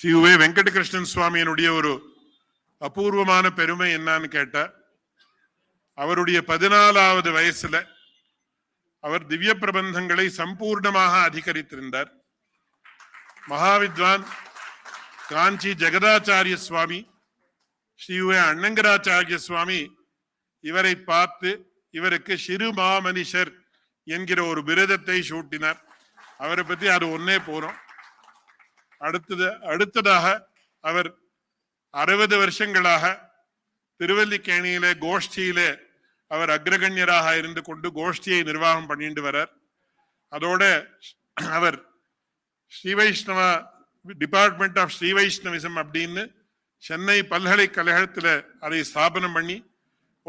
ஸ்ரீ உவே வெங்கடகிருஷ்ணன் சுவாமியினுடைய ஒரு அபூர்வமான பெருமை என்னன்னு கேட்டா, அவருடைய 14வது வயசுல அவர் திவ்ய பிரபந்தங்களை சம்பூர்ணமாக அதிகரித்திருந்தார். மகாவித்வான் காஞ்சி ஜெகதாச்சாரிய சுவாமி, ஸ்ரீ உவே அண்ணங்கராச்சாரிய சுவாமி இவரை பார்த்து இவருக்கு சிறு மாமனிஷர் என்கிற ஒரு விருதத்தை சூட்டினார். அவரை பத்தி அது ஒன்னே போறோம். அடுத்ததாக அவர் 60 வருஷங்களாக திருவல்லிக்கேணியிலே கோஷ்டியிலே அவர் அக்ரகண்யராக இருந்து கொண்டு கோஷ்டியை நிர்வாகம் பண்ணிட்டு வரார். அதோட அவர் ஸ்ரீ வைஷ்ணவ டிபார்ட்மெண்ட் ஆஃப் ஸ்ரீ வைஷ்ணவிசம் அப்படின்னு சென்னை பல்கலைக்கழகத்துல அதை ஸ்தாபனம் பண்ணி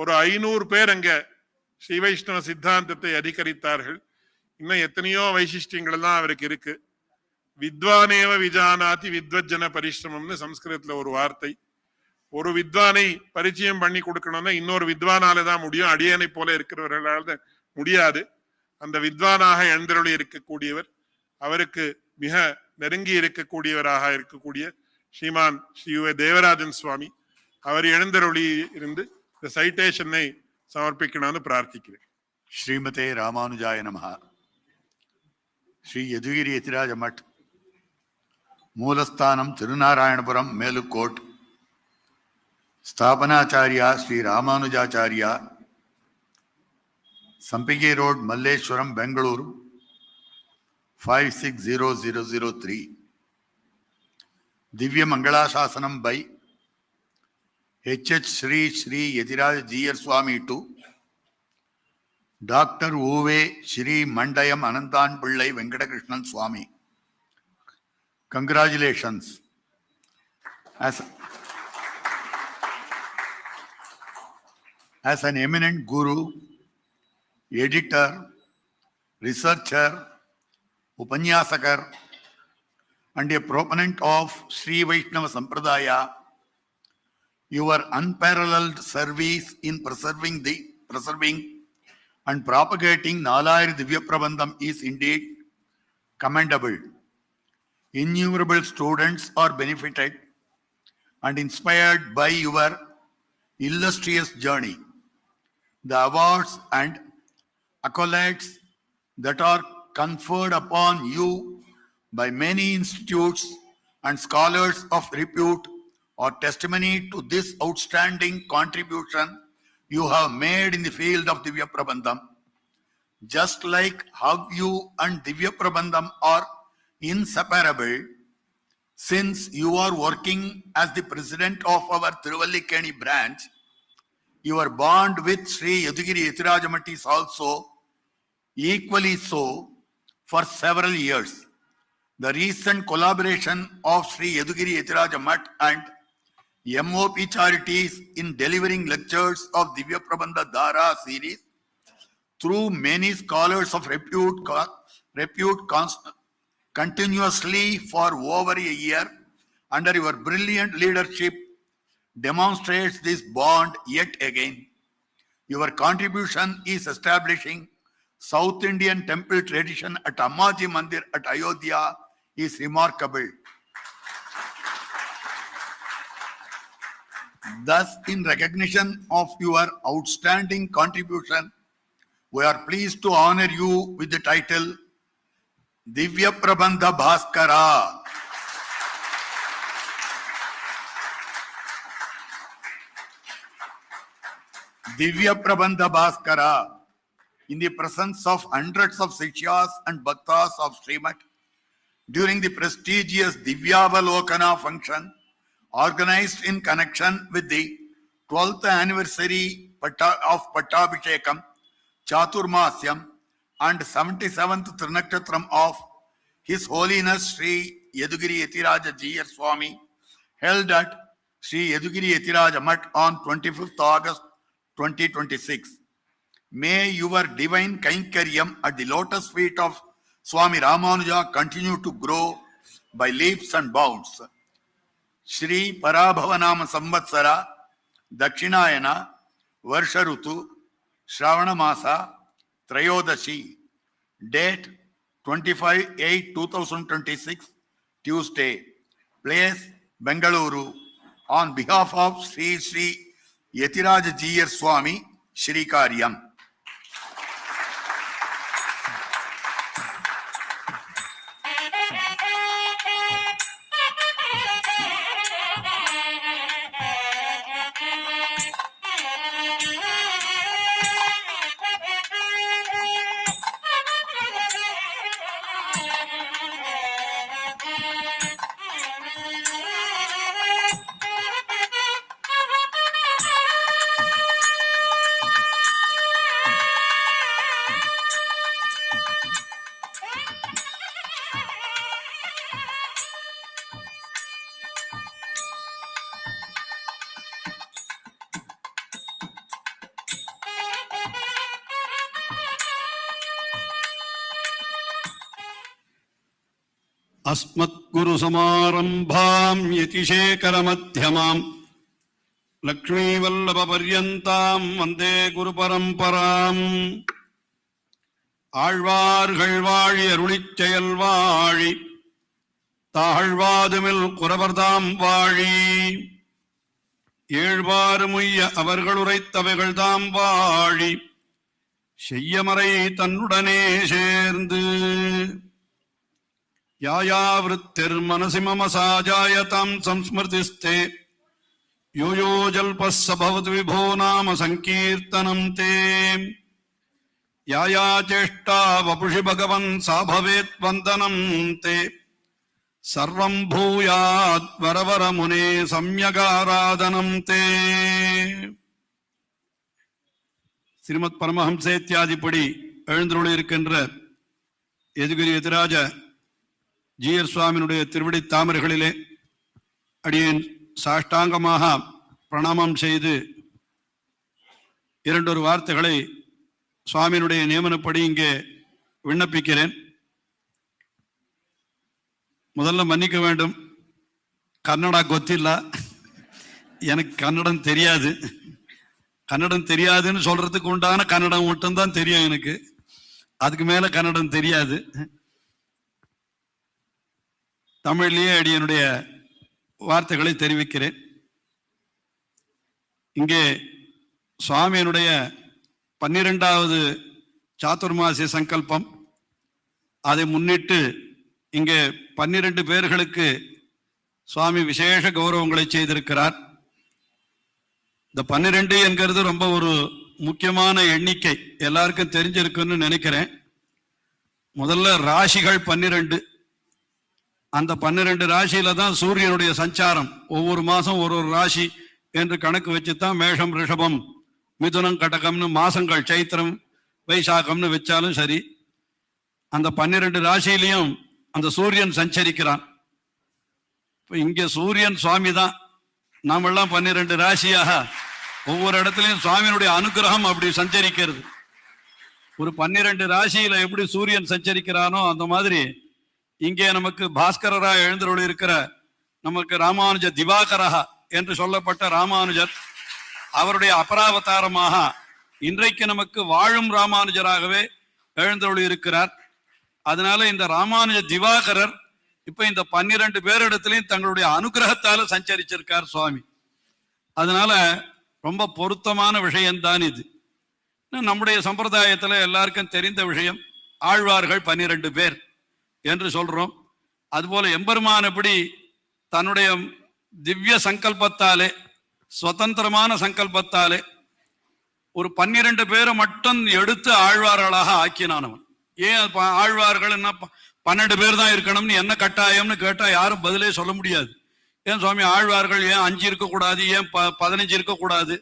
ஒரு 500 பேர் அங்க ஸ்ரீ வைஷ்ணவ சித்தாந்தத்தை அதிகரித்தார்கள். இன்னும் எத்தனையோ வைசிஷ்டியங்கள் எல்லாம் அவருக்கு இருக்கு. வித்வானேவ விஜானாதி வித்வஜன பரிசிரமம்னு சம்ஸ்கிருதத்துல ஒரு வார்த்தை. ஒரு வித்வானை பரிச்சயம் பண்ணி கொடுக்கணும்னா இன்னொரு வித்வானாலதான் முடியும். அடியனை போல இருக்கிறவர்களால முடியாது. அந்த வித்வானாக எழுந்தருளி இருக்கக்கூடியவர், அவருக்கு மிக நெருங்கி இருக்கக்கூடியவராக இருக்கக்கூடிய ஸ்ரீமான் ஸ்ரீ தேவராஜன் சுவாமி, அவர் எழுந்தருளி இருந்து இந்த சைட்டேஷனை சமர்ப்பிக்கணும்னு பிரார்த்திக்கிறேன். ஸ்ரீமதே ராமானுஜாய நமஹ. ஸ்ரீ யதுகிரி யதிராஜ மட், மூலஸ்தானம் திருநாராயணபுரம், மேலுக்கோட். ஸ்தாபனாச்சாரியா ஸ்ரீ ராமானுஜாச்சாரியா, ಸಂಪಿಗೆ ರೋಡ್, ಮಲ್ಲೇಶ್ವರಂ, ಬೆಂಗಳೂರು 560003. ದಿವ್ಯ ಮಂಗಳಾಶಾಸನಂ by H.H. Sri Sri Yatiraja G.R. Swami to Dr. Uve Sri Mandayam Anantan Pillai Venkatakrishnan Swami. Congratulations. As an eminent guru, editor, researcher, upanyasakar, and a proponent of Sri Vaishnava Sampradaya, your unparalleled service in preserving and propagating Nalayar Divya Prabandham is indeed commendable. Innumerable students are benefited and inspired by your illustrious journey. The awards and accolades that are conferred upon you by many institutes and scholars of repute are testimony to this outstanding contribution you have made in the field of Divya Prabandham. Just like how you and Divya Prabandham are inseparable, since you are working as the president of our Tiruvallikeni branch, your bond with Sri Yadugiri Yatiraja Mutt is also equally so for several years. The recent collaboration of Sri Yadugiri Yatiraja Mutt and MOP Charities in delivering lectures of Divya Prabandha Dhara series through many scholars of repute continuously for over a year under your brilliant leadership demonstrates this bond yet again. Your contribution is establishing South Indian temple tradition at Ammaji Mandir at Ayodhya is remarkable. Thus, in recognition of your outstanding contribution, we are pleased to honor you with the title Divya Prabandha Bhaskara. Divya Prabandha Bhaskara, in the presence of hundreds of Sikshas and Bhaktas of Srimat, during the prestigious Divyavalokana function organized in connection with the 12th anniversary of Pattabhishekam, Chaturmasyam, and 77th Trinakshatram of His Holiness Sri Yadugiri Yatiraja G.R. Swami, held at Sri Yadugiri Yatiraja Mutt on 25th August 2026. May your divine Kainkaryam at the lotus feet of Swami Ramanuja continue to grow by leaps and bounds. Shri Parabhavanama Samvatsara, Dakshinayana, Varsharutu, Shravana Masa, Trayodashi, date 25/8/2026, Tuesday. Place, Bengaluru, on behalf of Sri Sri Yatiraja Jiyar Swami Shri Karyam. अस्मद्गुरु समारंभां यतिशेखर मध्यमां लक्ष्मीवल्लभ पर्यन्तां वन्दे गुरु परंपरां ஆழ்வார்கள் வாழி அருளிச் செயல் வாழி தாழ்வாதுமில் குறவர்தாம் வாழி ஏழ்வாறு முய்ய அவர்கள் உரைத்தவைகள் தாம் வாழி செய்யமறை தன்னுடனே சேர்ந்து யாயாவிருத்திர்மனசி மம சாஜாயதாம் சம்ஸ்மிருதிஸ்தே யோ யோ ஜல்பஸ்ஸ பவது விபோ நாம சங்கீர்த்தனம் தே யாயா சேஷ்டா வபுஷி பகவன் சா பவேத் வந்தனம் தே சர்வம் பூயாத் வரவர முனே சம்யகாராதனம் தே. ஸ்ரீமத் பரமஹம்சேத்யாதிப்படி எழுந்தருளி இருக்கின்ற யதுகிரி யதிராஜ ஜீயர் சுவாமியினுடைய திருவடி தாமரைகளிலே அடியேன் சாஷ்டாங்கமாக பிரணாமம் செய்து இரண்டொரு வார்த்தைகளை சுவாமியினுடைய நியமனப்படி இங்கே விண்ணப்பிக்கிறேன். முதல்ல மன்னிக்க வேண்டும், கன்னடா கொத்தில்ல, எனக்கு கன்னடம் தெரியாது. கன்னடம் தெரியாதுன்னு சொல்றதுக்கு உண்டான கன்னடம் மட்டும்தான் தெரியும் எனக்கு, அதுக்கு மேல கன்னடம் தெரியாது. தமிழ்லேயே அடியனுடைய வார்த்தைகளை தெரிவிக்கிறேன். இங்கே சுவாமியினுடைய 12வது சாதுர்மாசிய சங்கல்பம், அதை முன்னிட்டு இங்கே 12 பேர்களுக்கு சுவாமி விசேஷ கௌரவங்களை செய்திருக்கிறார். இந்த 12 என்கிறது ரொம்ப ஒரு முக்கியமான எண்ணிக்கை, எல்லாருக்கும் தெரிஞ்சிருக்குன்னு நினைக்கிறேன். முதல்ல ராசிகள் 12, அந்த 12 ராசியில தான் சூரியனுடைய சஞ்சாரம். ஒவ்வொரு மாசம் ஒரு ஒரு ராசி என்று கணக்கு வச்சுதான் மேஷம், ரிஷபம், மிதுனம், கடகம்னு மாசங்கள், சைத்திரம், வைசாகம்னு வச்சாலும் சரி, அந்த 12 ராசியிலையும் அந்த சூரியன் சஞ்சரிக்கிறான். இப்போ இங்க சூரியன் சுவாமி தான், நாமெல்லாம் 12 ராசியாக ஒவ்வொரு இடத்துலையும் சுவாமியினுடைய அனுகிரகம் அப்படி சஞ்சரிக்கிறது. ஒரு 12 ராசியில எப்படி சூரியன் சஞ்சரிக்கிறானோ அந்த மாதிரி இங்கே நமக்கு பாஸ்கரராக எழுந்தருளி இருக்கிற நமக்கு ராமானுஜ திவாகரஹா என்று சொல்லப்பட்ட ராமானுஜர், அவருடைய அபராவதாரமாக இன்றைக்கு நமக்கு வாழும் ராமானுஜராகவே எழுந்தருளி இருக்கிறார். அதனால இந்த ராமானுஜ திவாகரர் இப்ப இந்த 12 பேரிடத்திலையும் தங்களுடைய அனுகிரகத்தால சஞ்சரிச்சிருக்கார் சுவாமி. அதனால ரொம்ப பொருத்தமான விஷயம்தான் இது. நம்முடைய சம்பிரதாயத்துல எல்லாருக்கும் தெரிந்த விஷயம், ஆழ்வார்கள் 12 பேர் என்று சொல்றோம். அதுபோல எம்பெருமான் எப்படி தன்னுடைய திவ்ய சங்கல்பத்தாலே, சுதந்திரமான சங்கல்பத்தாலே ஒரு 12 பேரை மட்டும் எடுத்து ஆழ்வார்களாக ஆக்கினானவன். ஏன் ஆழ்வார்கள் என்ன 12 பேர் தான் இருக்கணும்னு என்ன கட்டாயம்னு கேட்டா யாரும் பதிலே சொல்ல முடியாது. ஏன் சுவாமி ஆழ்வார்கள் ஏன் 5 இருக்கக்கூடாது, ஏன் 15 இருக்கக்கூடாது,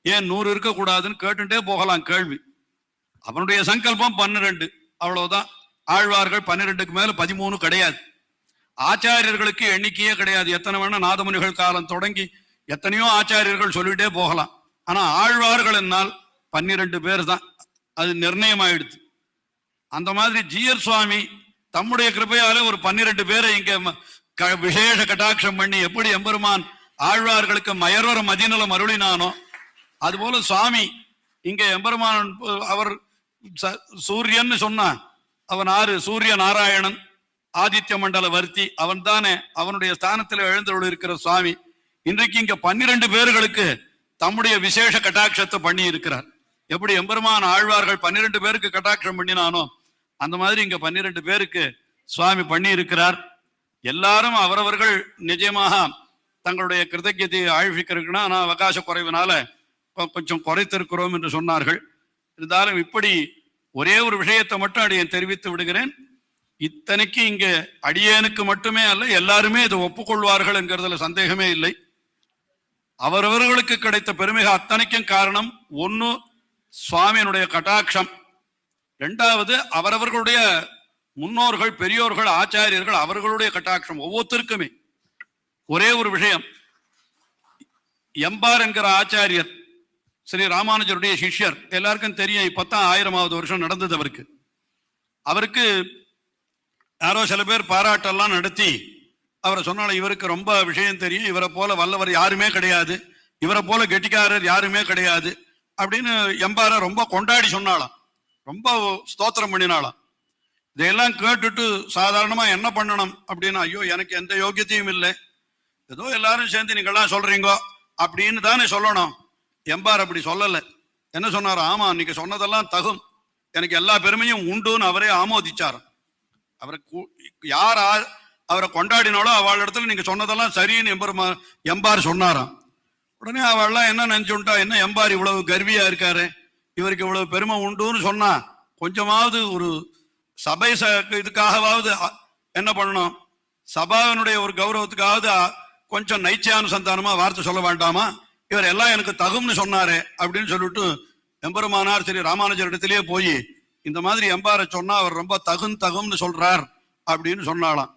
ஏன் 100 இருக்கக்கூடாதுன்னு கேட்டுட்டே போகலாம் கேள்வி. அவனுடைய சங்கல்பம் 12, அவ்வளவுதான். ஆழ்வார்கள் 12க்கு மேல 13 கிடையாது. ஆச்சாரியர்களுக்கு எண்ணிக்கையே கிடையாது. எத்தனை வேணா நாதமுனிகள் காலம் தொடங்கி எத்தனையோ ஆச்சாரியர்கள் சொல்லிட்டே போகலாம். ஆனா ஆழ்வார்கள் என்னால் 12 பேர் தான், அது நிர்ணயமாயிடுது. அந்த மாதிரி ஜீயர் சுவாமி தம்முடைய கிருபையால ஒரு 12 பேரை இங்க விசேஷ கட்டாட்சம் பண்ணி எப்படி எம்பெருமான் ஆழ்வார்களுக்கு மயர்வர மதிநலம் அருளினானோ அதுபோல சுவாமி இங்க எம்பெருமான் அவர் சூரியன் சொன்னான். அவன் ஆறு சூரிய நாராயணன், ஆதித்ய மண்டல வர்த்தி, அவன் தானே அவனுடைய ஸ்தானத்தில் எழுந்தருள் இருக்கிற சுவாமி இன்றைக்கு இங்க 12 பேர்களுக்கு தம்முடைய விசேஷ கட்டாட்சத்தை பண்ணி இருக்கிறார். எப்படி எம்பெருமான் ஆழ்வார்கள் 12 பேருக்கு கட்டாட்சம் பண்ணினானோ அந்த மாதிரி இங்க 12 பேருக்கு சுவாமி பண்ணி இருக்கிறார். எல்லாரும் அவரவர்கள் நிஜமாக தங்களுடைய கிருதஜ்யத்தை ஆழ்விக்கிறதுக்குன்னா நான் அவகாச குறைவினால கொஞ்சம் குறைத்திருக்கிறோம் என்று சொன்னார்கள். இருந்தாலும் இப்படி ஒரே ஒரு விஷயத்தை மட்டும் அடியேன் தெரிவித்து விடுகிறேன். இத்தனைக்கு இங்க அடியேனுக்கு மட்டுமே அல்ல, எல்லாருமே இதை ஒப்புக்கொள்வார்கள் என்கிறதுல சந்தேகமே இல்லை. அவரவர்களுக்கு கிடைத்த பெருமிக அத்தனைக்கும் காரணம் ஒன்னு சுவாமியினுடைய கட்டாட்சம், இரண்டாவது அவரவர்களுடைய முன்னோர்கள் பெரியோர்கள் ஆச்சாரியர்கள் அவர்களுடைய கட்டாட்சம். ஒவ்வொருத்தருக்குமே ஒரே ஒரு விஷயம், எம்பார் என்கிற ஆச்சாரியர் ஸ்ரீ ராமானுஜருடைய சிஷ்யர், எல்லாருக்கும் தெரியும். இப்பதான் 1000வது வருஷம் நடந்தது அவருக்கு. அவருக்கு யாரோ சில பேர் பாராட்டெல்லாம் நடத்தி அவரை சொன்னாலும் இவருக்கு ரொம்ப விஷயம் தெரியும், இவரை போல வல்லவர் யாருமே கிடையாது, இவரை போல கெட்டிக்காரர் யாருமே கிடையாது அப்படின்னு எம்பார ரொம்ப கொண்டாடி சொன்னாலாம், ரொம்ப ஸ்தோத்திரம் பண்ணினாலாம். இதையெல்லாம் கேட்டுட்டு சாதாரணமா என்ன பண்ணணும் அப்படின்னா, ஐயோ எனக்கு எந்த யோகியத்தையும் இல்லை, ஏதோ எல்லாரும் சேர்ந்து நீங்கெல்லாம் சொல்றீங்கோ அப்படின்னு தானே சொல்லணும். எம்பார் அப்படி சொல்லலை. என்ன சொன்னார்? ஆமா நீங்க சொன்னதெல்லாம் தகும், எனக்கு எல்லா பெருமையும் உண்டுன்னு அவரே ஆமோதிச்சார். அவரை யார் அவரை கொண்டாடினாலோ அவள் இடத்துல நீங்க சொன்னதெல்லாம் சரின்னு எம்பார் சொன்னாராம். உடனே அவள்லாம் என்ன நினைச்சுட்டா, என்ன எம்பார் இவ்வளவு கர்வியா இருக்காரு, இவருக்கு இவ்வளவு பெருமை உண்டுன்னு சொன்னா கொஞ்சமாவது ஒரு சபை இதுக்காகவாவது என்ன பண்ணணும், சபாவினுடைய ஒரு கௌரவத்துக்காவது கொஞ்சம் நைச்சியானுசந்தானமா வார்த்தை சொல்ல வேண்டாமா, இவர் எல்லாம் எனக்கு தகும்னு சொன்னாரு அப்படின்னு சொல்லிட்டு எம்பெருமானார் ஸ்ரீ ராமானுஜர் இடத்திலேயே போய் இந்த மாதிரி எம்பாரை சொன்னா அவர் ரொம்ப தகும்னு சொல்றார் அப்படின்னு சொன்னாலாம்.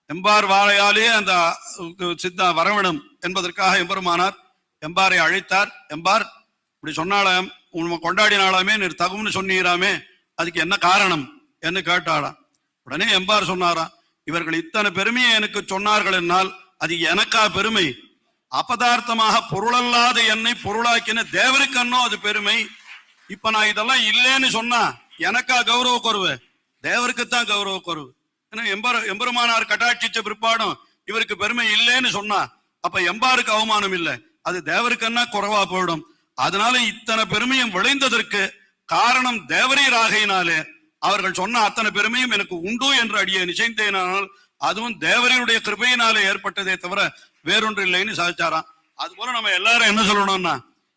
எம்பார் வாழையாலே அந்த சித்தா வரவிடும் என்பதற்காக எம்பெருமானார் எம்பாரை அழைத்தார். எம்பார் இப்படி சொன்னாலாம், உண்மை கொண்டாடினாலாமே நீர் தகும்னு சொன்னீராமே, அதுக்கு என்ன காரணம் என்று கேட்டாளாம். உடனே எம்பார் சொன்னாராம், இவர்கள் இத்தனை பெருமையை எனக்கு சொன்னார்கள் என்னால் அது எனக்கா பெருமை, அபதார்த்தமாக பொருளல்லாத என்னை பொருளாக்கின தேவருக்கு அன்னோ அது பெருமை. இப்ப நான் இதெல்லாம் இல்லைன்னு சொன்னா எனக்கா கௌரவ குறைவு, தேவருக்குத்தான் கௌரவ குறைவு. ஏன்னா எம்பெருமானார் கட்டாட்சிச்ச பிற்பாடும் இவருக்கு பெருமை இல்லைன்னு சொன்னா அப்ப எம்பாருக்கு அவமானம் இல்லை, அது தேவருக்குன்னா குறைவா போயிடும். அதனால இத்தனை பெருமையும் விளைந்ததற்கு காரணம் தேவரீர் ஆகையினாலே அவர்கள் சொன்ன அத்தனை பெருமையும் எனக்கு உண்டு என்று அடியே நிச்சயித்தேனால் அதுவும் தேவரீருடைய கிருபையினாலே ஏற்பட்டதே தவிர வேறொன்று இல்லைன்னு சாதிச்சாராம். அது போல நம்ம எல்லாரும் என்ன சொல்லணும்னா,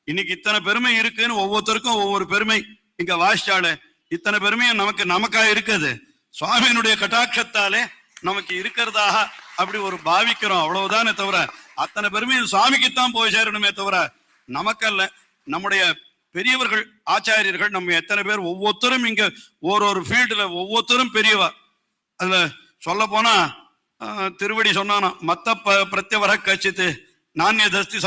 இன்னைக்கு இத்தனை பெருமை இருக்குன்னு ஒவ்வொருத்தருக்கும் ஒவ்வொரு பெருமை இங்க வாசிச்சாலே இத்தனை பெருமையும் நமக்கா இருக்குது, சுவாமியினுடைய கட்டாட்சத்தாலே நமக்கு இருக்கிறதாக அப்படி ஒரு பாவிக்கிறோம், அவ்வளவுதானே தவிர அத்தனை பெருமையும் சுவாமிக்குத்தான் போய் சேரணுமே தவிர நமக்கல்ல. நம்முடைய பெரியவர்கள் ஆச்சாரியர்கள் நம்ம எத்தனை பேர் ஒவ்வொருத்தரும் இங்க ஒரு ஃபீல்டுல ஒவ்வொருத்தரும் பெரியவா. அதுல சொல்ல போனா திருவடி சொன்னானா, மத்த பிரத்யவர கட்சித்து நானிய தஸ்தி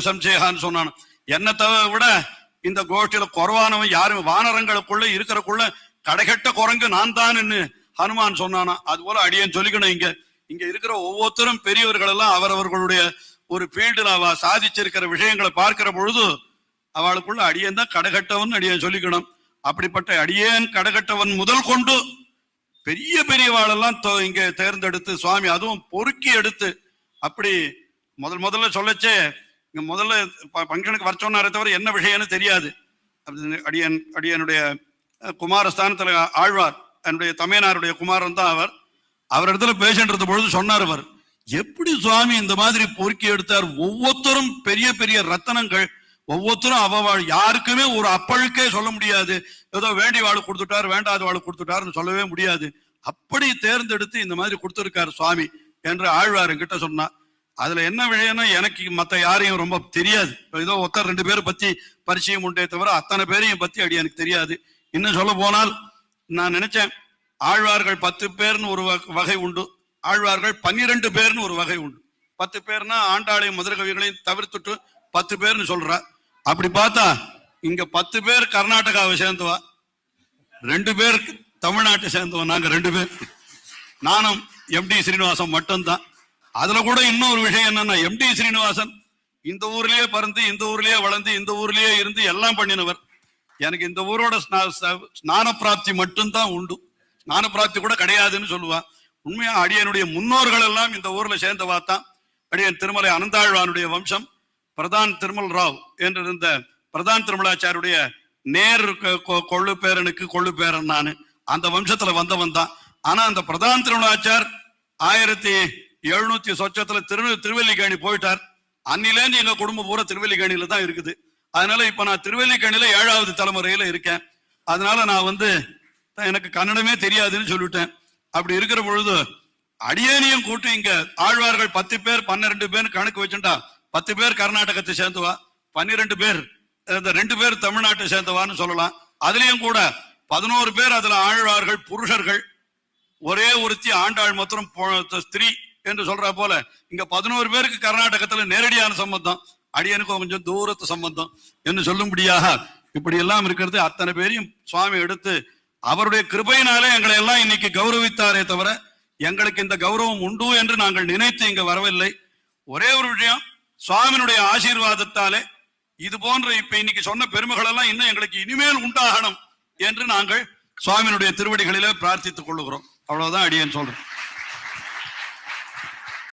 சம்சேகான்னு சொன்னானோ, என்னத்தை விட இந்த கோஷ்டியில குறவானவன் யாரும் வானரங்களுக்குள்ள இருக்கிறக்குள்ள கடைகட்ட குரங்கு நான் தான் ஹனுமான் சொன்னானா. அது போல அடியேன் சொல்லிக்கணும், இங்க இருக்கிற ஒவ்வொருத்தரும் பெரியவர்கள் எல்லாம் அவரவர்களுடைய ஒரு ஃபீல்டுல அவ சாதிச்சிருக்கிற விஷயங்களை பார்க்கிற பொழுது அவளுக்குள்ள அடியேன் தான் கடைகட்டவன் அடியேன் சொல்லிக்கணும். அப்படிப்பட்ட அடியேன் கடைகட்டவன் முதல் கொண்டு பெரிய பெரியவாளெல்லாம் இங்க தேர்ந்தெடுத்து சுவாமி அதுவும் பொறுக்கி எடுத்து அப்படி முதல்ல சொல்லச்சே இங்க முதல்ல பங்கனுக்கு வர சொன்னாரே தவிர என்ன விஷயம்னு தெரியாது. அடியனுடைய குமாரஸ்தானத்துல ஆழ்வார் என்னுடைய தமையனாருடைய குமாரன் தான் அவர் இடத்துல பேசின்றது பொழுது சொன்னார், அவர் எப்படி சுவாமி இந்த மாதிரி பொறுக்கி எடுத்தார், ஒவ்வொருத்தரும் பெரிய பெரிய ரத்தனங்கள், ஒவ்வொருத்தரும் அவள் யாருக்குமே ஒரு அப்பழுக்கே சொல்ல முடியாது, ஏதோ வேண்டி வாழ் கொடுத்துட்டார் வேண்டாத வாழ் கொடுத்துட்டாருன்னு சொல்லவே முடியாது, அப்படி தேர்ந்தெடுத்து இந்த மாதிரி கொடுத்திருக்காரு சுவாமி என்று ஆழ்வார் என்கிட்ட சொன்னா. அதுல என்ன விஷயம்னா, எனக்கு மத்த யாரையும் ரொம்ப தெரியாது, ஏதோ ஒருத்தர் 2 பேரை பத்தி பரிச்சயம் உண்டே தவிர அத்தனை பேரையும் பத்தி அடி எனக்கு தெரியாது. இன்னும் சொல்ல போனால் நான் நினைச்சேன் ஆழ்வார்கள் 10 பேர்னு ஒரு வகை உண்டு, ஆழ்வார்கள் 12 பேர்னு ஒரு வகை உண்டு. 10 பேர்னா ஆண்டாளையும் மதுர கவிகளையும் தவிர்த்துட்டு 10 பேர்னு சொல்ற. அப்படி பார்த்தா இங்க 10 பேர் கர்நாடகாவை சேர்ந்தவா, 2 பேர் தமிழ்நாட்டை சேர்ந்தவன், நாங்க 2 பேர், நானும் எம்டி ஸ்ரீனிவாசன் மட்டும்தான். அதுல கூட இன்னொரு விஷயம் என்னன்னா, எம்டி ஸ்ரீனிவாசன் இந்த ஊர்லயே பிறந்து இந்த ஊர்லயே வளர்ந்து இந்த ஊர்லயே இருந்து எல்லாம் பண்ணினவர். எனக்கு இந்த ஊரோட ஸ்நான பிராப்தி மட்டும்தான் உண்டு, ஸ்நான பிராப்தி கூட கிடையாதுன்னு சொல்லுவா. உண்மையா அடியனுடைய முன்னோர்கள் எல்லாம் இந்த ஊர்ல சேர்ந்தவா தான். அடியன் திருமலை அனந்தாழ்வானுடைய வம்சம். பிரதான் திருமல் ராவ் என்றிருந்த பிரதான் திருமலாச்சாருடைய நேர் கொள்ளு பேரனுக்கு கொள்ளு பேரன் நானு. அந்த வம்சத்துல வந்தவன் தான். ஆனா அந்த பிரதான் திருமலாச்சார் 1700 சொச்சத்துல திருவல்லிக்கேணி போயிட்டார். அன்னிலேருந்து எங்க குடும்பம் பூரா திருவல்லிக்கேணியில தான் இருக்குது. அதனால இப்ப நான் திருவல்லிக்கேணியில 7வது தலைமுறையில இருக்கேன். அதனால நான் எனக்கு கன்னடமே தெரியாதுன்னு சொல்லிட்டேன். அப்படி இருக்கிற பொழுது அடியேனியும் கூட்டு இங்க ஆழ்வார்கள் 10 பேர் 12 பேர் கணக்கு வச்சுட்டா 10 பேர் கர்நாடகத்தை சேர்ந்தவா, 12 பேர் 2 பேர் தமிழ்நாட்டை சேர்ந்தவான்னு சொல்லலாம். அதுலயும் கூட 11 பேர் அதுல ஆழ்வார்கள் புருஷர்கள், ஒரே ஒருத்தி ஆண்டாள் மாத்திரம் ஸ்திரீ என்று சொல்ற போல இங்க 11 பேருக்கு கர்நாடகத்துல நேரடியான சம்பந்தம், அடியனுக்கு கொஞ்சம் தூரத்து சம்பந்தம் என்று சொல்லும்படியாக இப்படி எல்லாம் இருக்கிறது. அத்தனை பேரையும் சுவாமி எடுத்து அவருடைய கிருபையினாலே எங்களை எல்லாம் இன்னைக்கு கௌரவித்தாரே தவிர எங்களுக்கு இந்த கௌரவம் உண்டு என்று நாங்கள் நினைத்து இங்க வரவில்லை. ஒரே ஒரு விஷயம், சுவாமியினுடைய ஆசீர்வாதத்தாலே இது போன்ற இப்ப இன்னைக்கு சொன்ன பெருமைகள் எல்லாம் இன்னும் எங்களுக்கு இனிமேல் உண்டாகணும் என்று நாங்கள் சுவாமியினுடைய திருவடிகளிலே பிரார்த்தித்துக் கொள்ளுகிறோம். அவ்வளவுதான் அடியேன் சொல்றேன்.